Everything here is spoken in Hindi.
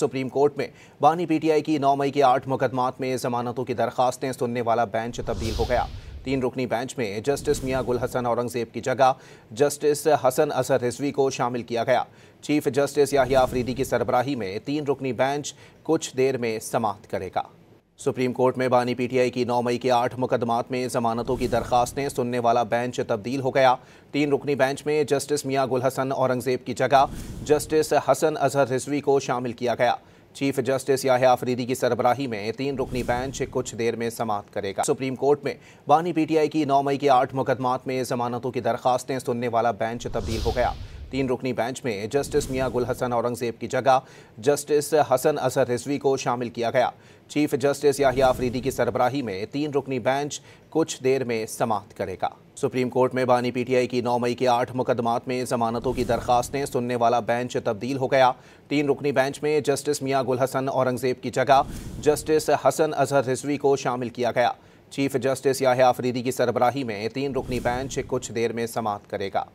सुप्रीम कोर्ट में बानी पीटीआई की 9 मई के 8 मुकदमात में जमानतों की दरखास्तें सुनने वाला बेंच तब्दील हो गया। 3 रुकनी बेंच में जस्टिस मियां गुल हसन औरंगजेब की जगह जस्टिस हसन अजहर रिजवी को शामिल किया गया। चीफ जस्टिस याहिया अफरीदी की सरबराही में 3 रुकनी बेंच कुछ देर में समाप्त करेगा। सुप्रीम कोर्ट में बानी पीटीआई की 9 मई के 8 मुकदमात में जमानतों की दरखास्तें सुनने वाला बेंच तब्दील हो गया। 3 रुकनी बेंच में जस्टिस मियां गुल हसन औरंगजेब की जगह जस्टिस हसन अजहर रिजवी को शामिल किया गया। चीफ जस्टिस याहिया अफरीदी की सरबराही में 3 रुकनी बेंच कुछ देर में समाप्त करेगा। सुप्रीम कोर्ट में बानी पीटीआई की 9 मई के 8 मुकदमात में जमानतों की दरखास्तें सुनने वाला बेंच तब्दील हो गया। 3 रुकनी बेंच में जस्टिस मियां गुल हसन औरंगजेब की जगह जस्टिस हसन अजहर रिजवी को शामिल किया गया। चीफ जस्टिस याहिया अफरीदी की सरबराही में 3 रुकनी बेंच कुछ देर में समाप्त करेगा। सुप्रीम कोर्ट में बानी पीटीआई की 9 मई के 8 मुकदमात में जमानतों की दरखास्तें सुनने वाला बेंच तब्दील हो गया। 3 रुकनी बेंच में जस्टिस मियां गुल हसन औरंगजेब की जगह जस्टिस हसन अजहर रिजवी को शामिल किया गया। चीफ जस्टिस याहिया अफरीदी की सरबराही में 3 रुकनी बेंच कुछ देर में समाप्त करेगा।